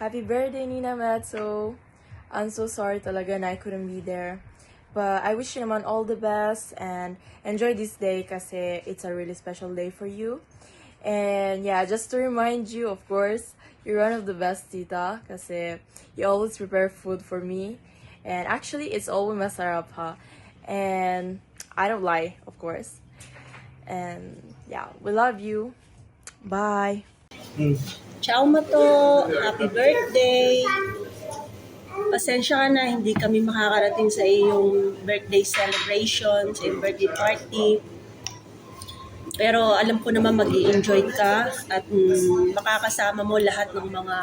Happy birthday, Nina Matzo. I'm so sorry talaga na I couldn't be there. But I wish you naman all the best and enjoy this day kasi it's a really special day for you. And yeah, just to remind you, of course, you're one of the best tita kasi you always prepare food for me. And actually, it's always masarap ha. And I don't lie, of course. And yeah, we love you. Bye. Ciao Mato! Happy birthday! Pasensya ka na, hindi kami makakarating sa iyong birthday celebration, sa iyong birthday party. Pero alam ko naman mag-i-enjoy ka at makakasama mo lahat ng mga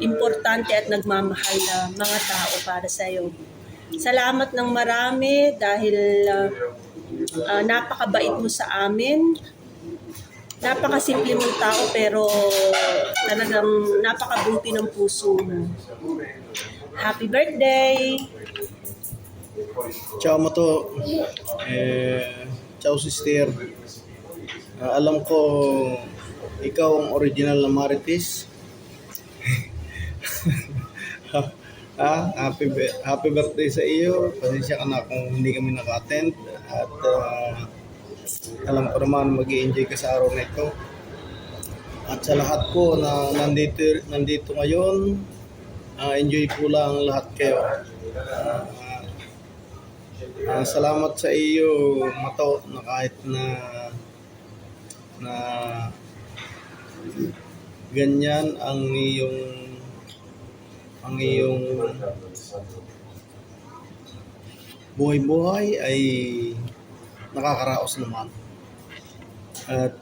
importante at nagmamahal na mga tao para sa iyo. Salamat ng marami dahil napakabait mo sa amin. Napakasimple mong tao pero talagang napakabuti ng puso mo. Happy birthday! Ciao Mato. Ciao sister. Alam ko ikaw ang original na Marites. Happy birthday sa iyo. Pasensya ka na kung hindi kami naka-attend at alam ko naman mag-i-enjoy ka sa araw na ito. At sa lahat po na nandito ngayon, enjoy po lang lahat kayo. Salamat sa iyo, Mato, na kahit na ganyan ang iyong buhay-buhay ay nakakaraos naman. At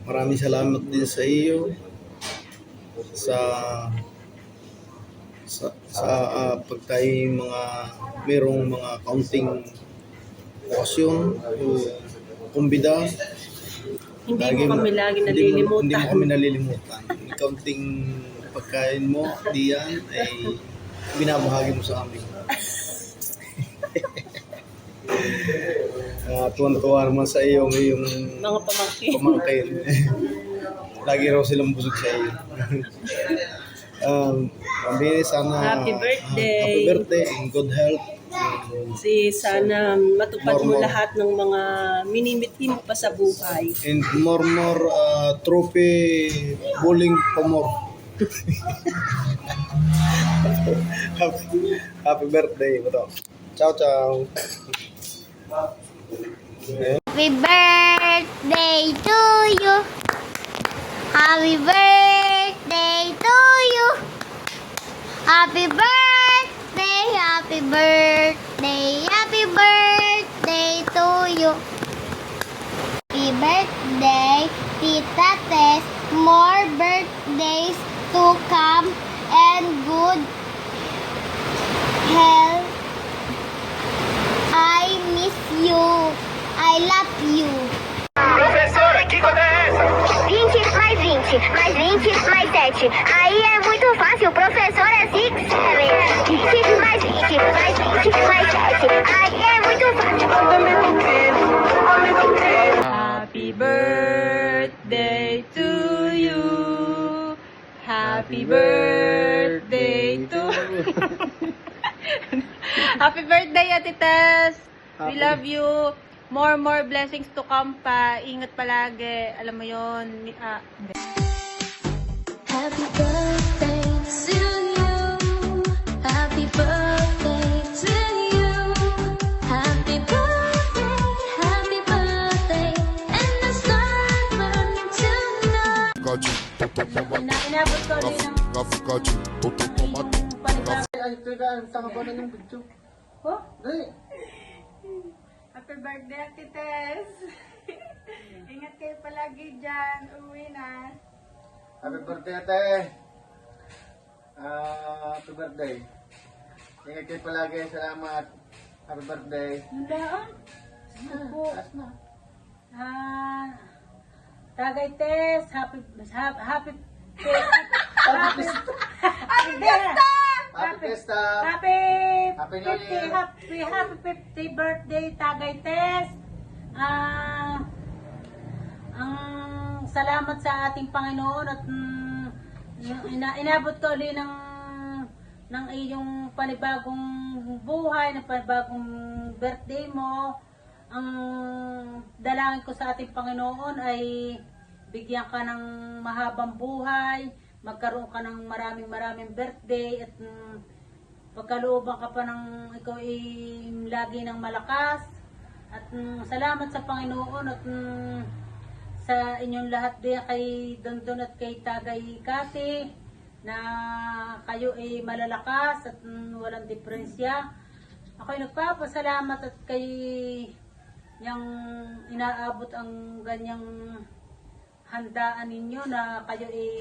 maraming salamat din sa iyo sa pag tayo merong mga kaunting okasyon o kumbida. Hindi mo kami lagi nalilimutan. Hindi mo kami nalilimutan. Kaunting pagkain mo, diyan ay binabahagi mo sa amin. Tuwan-tuwa naman sa iyong Mga pamangkin. Lagi raw silang busog sa iyo. Sana Happy birthday and good health. Sana matupad mo lahat ng mga minimiti mo pa sa buhay. And more trophy bowling pa more. Happy birthday, Mato. Ciao. Happy birthday to you. Happy birthday to you. Happy birthday, happy birthday, happy birthday to you. Happy birthday, Tita Tess. More birthdays to come and good health. I miss you. I love you. Professora, que conta é essa? 20 mais 20, mais 20, mais 7. Aí é muito fácil, professor é 6, 7. 20 mais 20, mais 20, mais 7. Aí é muito fácil. Happy birthday to you. Happy birthday to Happy birthday, Ate Tess. We love you. More blessings to come pa. Ingat palagi. Alam mo yon. Happy birthday to you. Happy birthday to you. Happy birthday, and the sun burn tonight. Inabot ko rin ng Happy birthday, Ate Tess. Ingat kayo palagi dyan. Uwi na. Happy birthday, ate. Happy birthday. Ingat kayo palagi. Salamat. Happy birthday. Nandaan? Tagay Tess. Happy Happy Fiesta. Happy New Year. Happy 50th birthday, Tagay Tess. Salamat sa ating Panginoon at Inabot ko ulit ng iyong panibagong buhay, ng panibagong birthday mo. Ang dalangin ko sa ating Panginoon ay bigyan ka ng mahabang buhay, magkaroon ka ng maraming birthday, at pagkalooban ka pa ng ikaw ay lagi ng malakas. At salamat sa Panginoon at sa inyong lahat din, kay Dondon at kay Tagay Kati, na kayo ay malalakas at walang diferensya. Ako'y nagpapasalamat at kay yung inaabot ang ganyang handaan ninyo, na kayo ay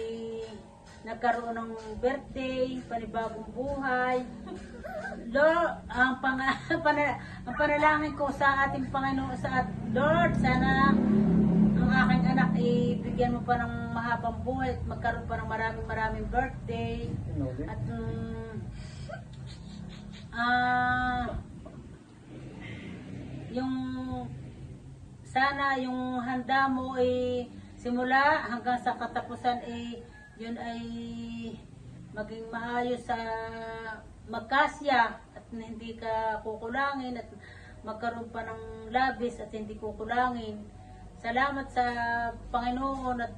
nagkaroon ng birthday, panibagong buhay. Lord, ang panalangin ko sa ating Panginoon, sa Lord, sana ang aking anak bigyan mo pa ng mahabang buhay at magkaroon pa ng maraming birthday. At yung sana yung handa mo ay simula hanggang sa katapusan yun ay maging maayos sa magkasya at hindi ka kukulangin, at magkaroon pa ng labis at hindi kukulangin. Salamat sa Panginoon at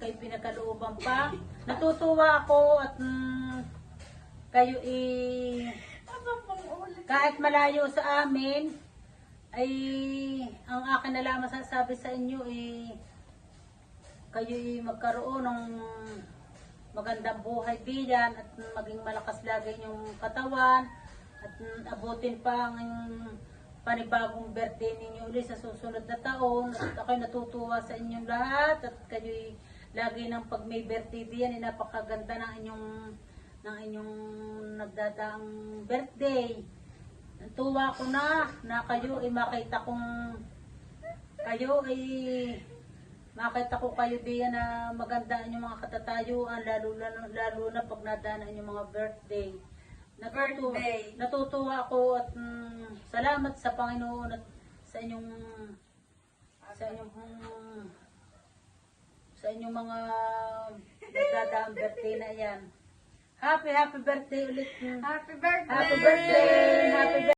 kay pinakalooban pa. Natutuwa ako at kayo kahit malayo sa amin, ay ang akin na lang masasabi sa inyo kayo magkaroon ng magandang buhay biyan at maging malakas lagi yung katawan, at abutin pa ang panibagong birthday ninyo ulit sa susunod na taon. At ako'y natutuwa sa inyong lahat, at kayo'y lagi ng pag may birthday diyan, napakaganda ng inyong nagdadaang birthday. Natuwa ko na kayo ay makita ko kayo diyan na maganda ang inyong mga katatayuan, lalo na pag nadaan ang inyong mga birthday. Natutuwa ako at salamat sa Panginoon at sa inyong mga nagdadaang birthday na yan. Happy birthday ulit. Happy birthday.